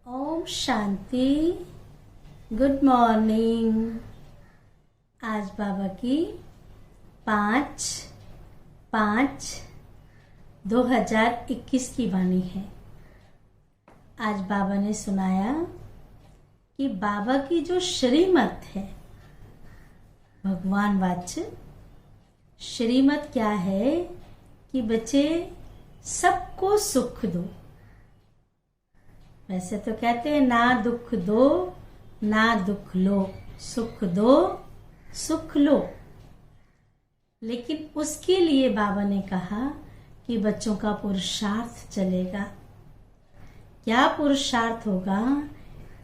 Om Shanti. Good morning. आज बाबा की 5/5/2021 की वाणी है। आज बाबा ने सुनाया कि बाबा की जो श्रीमत है, भगवान वाच्य श्रीमत क्या है कि बच्चे सबको सुख दो। वैसे तो कहते हैं ना दुख दो ना दुख लो, सुख दो सुख लो। लेकिन उसके लिए बाबा ने कहा कि बच्चों का पुरुषार्थ चलेगा। क्या पुरुषार्थ होगा?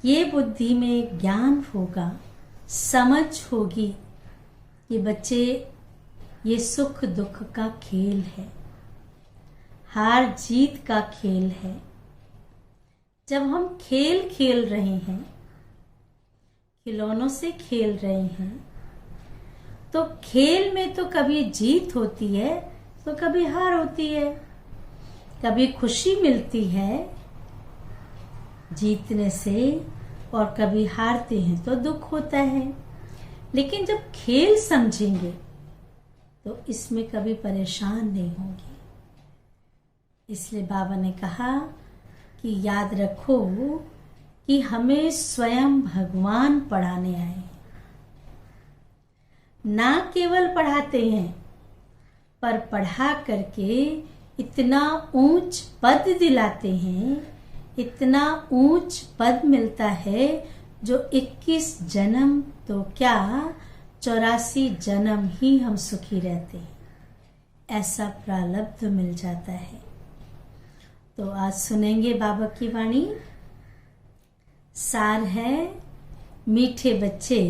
ये बुद्धि में ज्ञान होगा, समझ होगी कि बच्चे ये सुख दुख का खेल है, हार जीत का खेल है। जब हम खेल खेल रहे हैं, खिलौनों से खेल रहे हैं, तो खेल में तो कभी जीत होती है तो कभी हार होती है। कभी खुशी मिलती है जीतने से और कभी हारते हैं तो दुख होता है। लेकिन जब खेल समझेंगे तो इसमें कभी परेशान नहीं होंगे। इसलिए बाबा ने कहा कि याद रखो कि हमें स्वयं भगवान पढ़ाने आए हैं। ना केवल पढ़ाते हैं पर पढ़ा करके इतना ऊंच पद दिलाते हैं, इतना ऊंच पद मिलता है जो 21 जन्म तो क्या 84 जन्म ही हम सुखी रहते हैं, ऐसा प्रारब्ध मिल जाता है। तो आज सुनेंगे बाबा की वाणी। सार है, मीठे बच्चे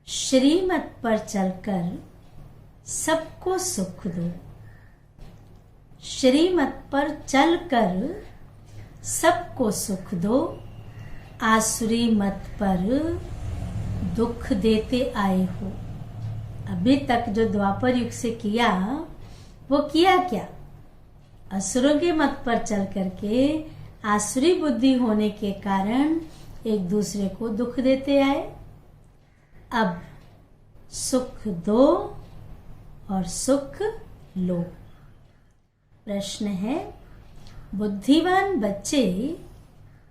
श्रीमत पर चलकर सबको सुख दो। श्रीमत पर चलकर सबको सुख दो, आसुरी मत पर दुख देते आए हो। अभी तक जो द्वापर युग से किया वो किया क्या? असुरों के मत पर चल करके आसुरी बुद्धि होने के कारण एक दूसरे को दुख देते आए। अब सुख दो और सुख लो। प्रश्न है, बुद्धिमान बच्चे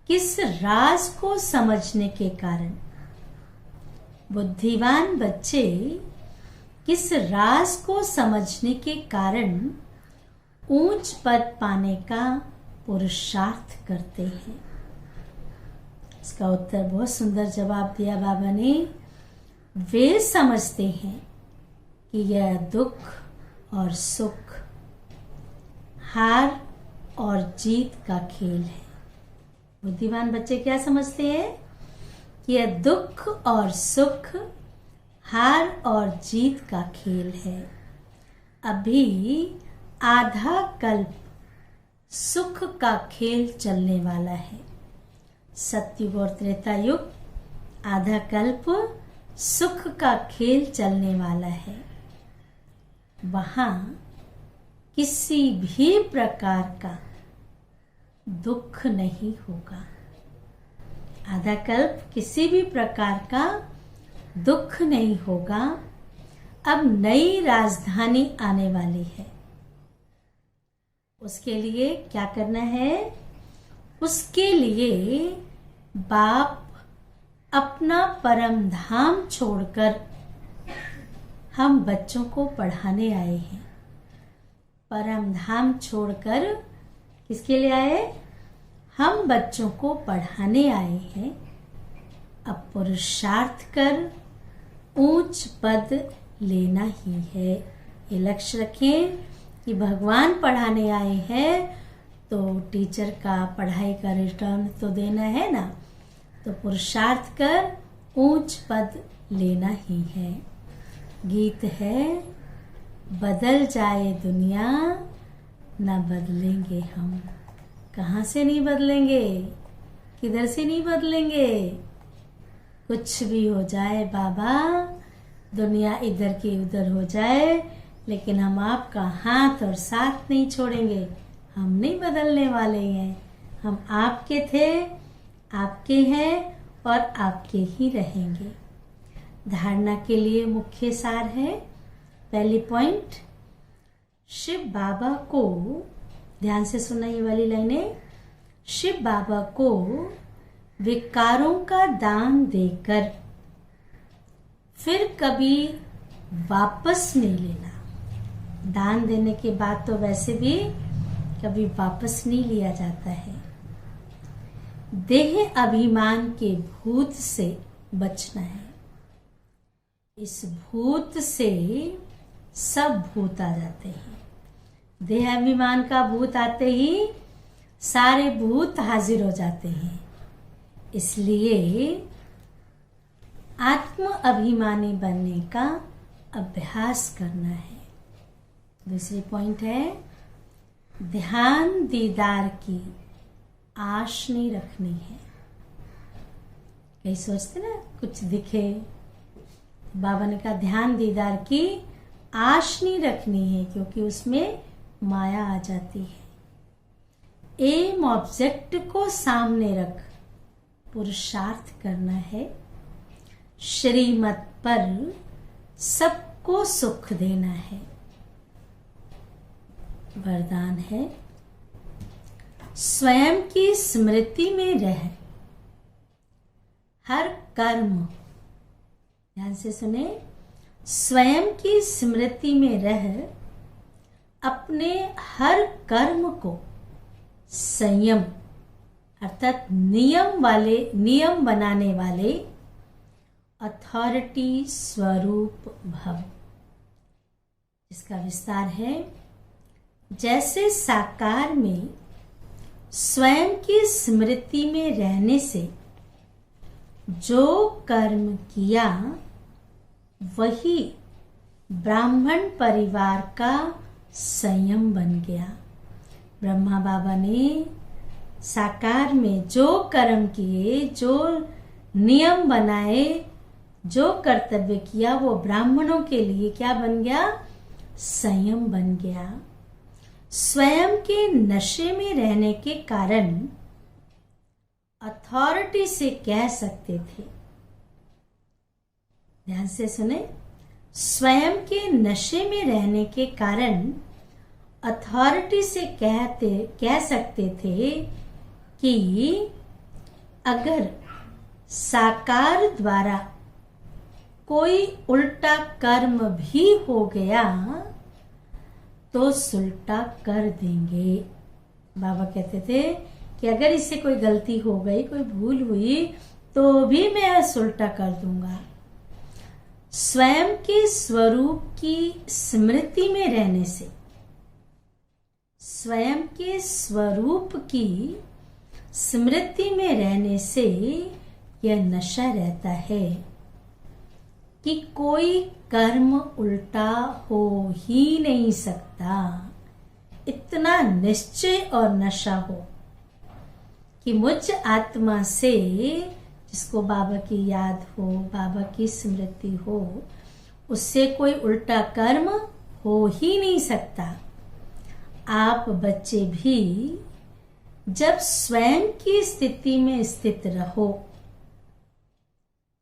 किस राज को समझने के कारण, बुद्धिमान बच्चे किस राज को समझने के कारण ऊंच पद पाने का पुरुषार्थ करते हैं? इसका उत्तर बहुत सुंदर जवाब दिया बाबा ने। वे समझते हैं कि यह दुख और सुख, हार और जीत का खेल है। बुद्धिमान बच्चे क्या समझते हैं कि यह दुख और सुख, हार और जीत का खेल है। अभी आधा कल्प सुख का खेल चलने वाला है। सतयुग और त्रेता युग, आधा कल्प सुख का खेल चलने वाला है। वहां किसी भी प्रकार का दुख नहीं होगा। आधा कल्प किसी भी प्रकार का दुख नहीं होगा। अब नई राजधानी आने वाली है। उसके लिए क्या करना है? उसके लिए बाप अपना परम धाम छोड़कर हम बच्चों को पढ़ाने आए हैं। परम धाम छोड़कर किसके लिए आए? हम बच्चों को पढ़ाने आए हैं। अब पुरुषार्थ कर ऊंच पद लेना ही है। ये लक्ष्य रखें कि भगवान पढ़ाने आए हैं तो टीचर का पढ़ाई का रिटर्न तो देना है ना। तो पुरुषार्थ कर ऊंच पद लेना ही है। गीत है, बदल जाए दुनिया न बदलेंगे हम। कहाँ से नहीं बदलेंगे? किधर से नहीं बदलेंगे? कुछ भी हो जाए बाबा, दुनिया इधर की उधर हो जाए, लेकिन हम आपका हाथ और साथ नहीं छोड़ेंगे। हम नहीं बदलने वाले हैं। हम आपके थे, आपके हैं और आपके ही रहेंगे। धारणा के लिए मुख्य सार है, पहली पॉइंट, शिव बाबा को, ध्यान से सुना ये वाली लाइनें, शिव बाबा को विकारों का दान देकर फिर कभी वापस नहीं लेना। दान देने के बाद तो वैसे भी कभी वापस नहीं लिया जाता है। देह अभिमान के भूत से बचना है। इस भूत से सब भूत आ जाते हैं। देह अभिमान का भूत आते ही सारे भूत हाजिर हो जाते हैं। इसलिए आत्म अभिमानी बनने का अभ्यास करना है। दूसरी पॉइंट है, ध्यान दीदार की आश नहीं रखनी है। कई सोचते ना कुछ दिखे, बाबा ने कहा ध्यान दीदार की आश नहीं रखनी है, क्योंकि उसमें माया आ जाती है। एम ऑब्जेक्ट को सामने रख पुरुषार्थ करना है। श्रीमत पर सबको सुख देना है। वरदान है, स्वयं की स्मृति में रह हर कर्म, ध्यान से सुने, स्वयं की स्मृति में रह अपने हर कर्म को संयम अर्थात नियम बनाने वाले अथॉरिटी स्वरूप भव। इसका विस्तार है, जैसे साकार में स्वयं की स्मृति में रहने से जो कर्म किया वही ब्राह्मण परिवार का संयम बन गया। ब्रह्मा बाबा ने साकार में जो कर्म किए, जो नियम बनाए, जो कर्तव्य किया, वो ब्राह्मणों के लिए क्या बन गया? संयम बन गया। स्वयं के नशे में रहने के कारण अथॉरिटी से कह सकते थे, ध्यान से सुने, स्वयं के नशे में रहने के कारण अथॉरिटी से कह सकते थे कि अगर साकार द्वारा कोई उल्टा कर्म भी हो गया तो सुलटा कर देंगे। बाबा कहते थे कि अगर इससे कोई गलती हो गई, कोई भूल हुई, तो भी मैं सुलटा कर दूंगा। स्वयं के स्वरूप की स्मृति में रहने से, स्वयं के स्वरूप की स्मृति में रहने से यह नशा रहता है कि कोई कर्म उल्टा हो ही नहीं सकता। इतना निश्चय और नशा हो कि मुझ आत्मा से, जिसको बाबा की याद हो, बाबा की स्मृति हो, उससे कोई उल्टा कर्म हो ही नहीं सकता। आप बच्चे भी जब स्वयं की स्थिति में स्थित रहो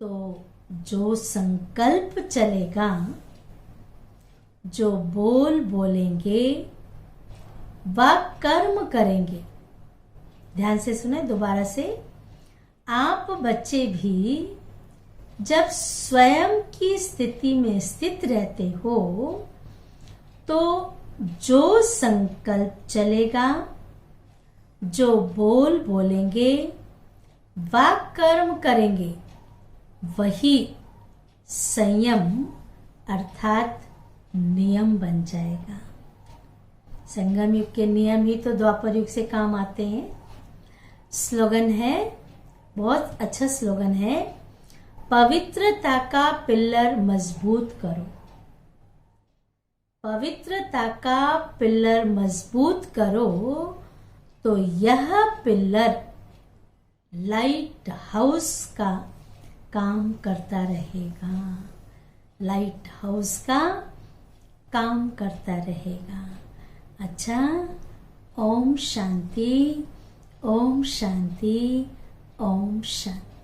तो जो संकल्प चलेगा, जो बोल बोलेंगे, वह कर्म करेंगे। ध्यान से सुने दोबारा से, आप बच्चे भी जब स्वयं की स्थिति में स्थित रहते हो तो जो संकल्प चलेगा, जो बोल बोलेंगे, वह कर्म करेंगे, वही संयम अर्थात नियम बन जाएगा। संगम युग के नियम ही तो द्वापर युग से काम आते हैं। स्लोगन है, बहुत अच्छा स्लोगन है, पवित्रता का पिल्लर मजबूत करो। पवित्रता का पिल्लर मजबूत करो तो यह पिल्लर लाइट हाउस का काम करता रहेगा। लाइट हाउस का काम करता रहेगा। अच्छा, ओम शांति, ओम शांति ओम शांति।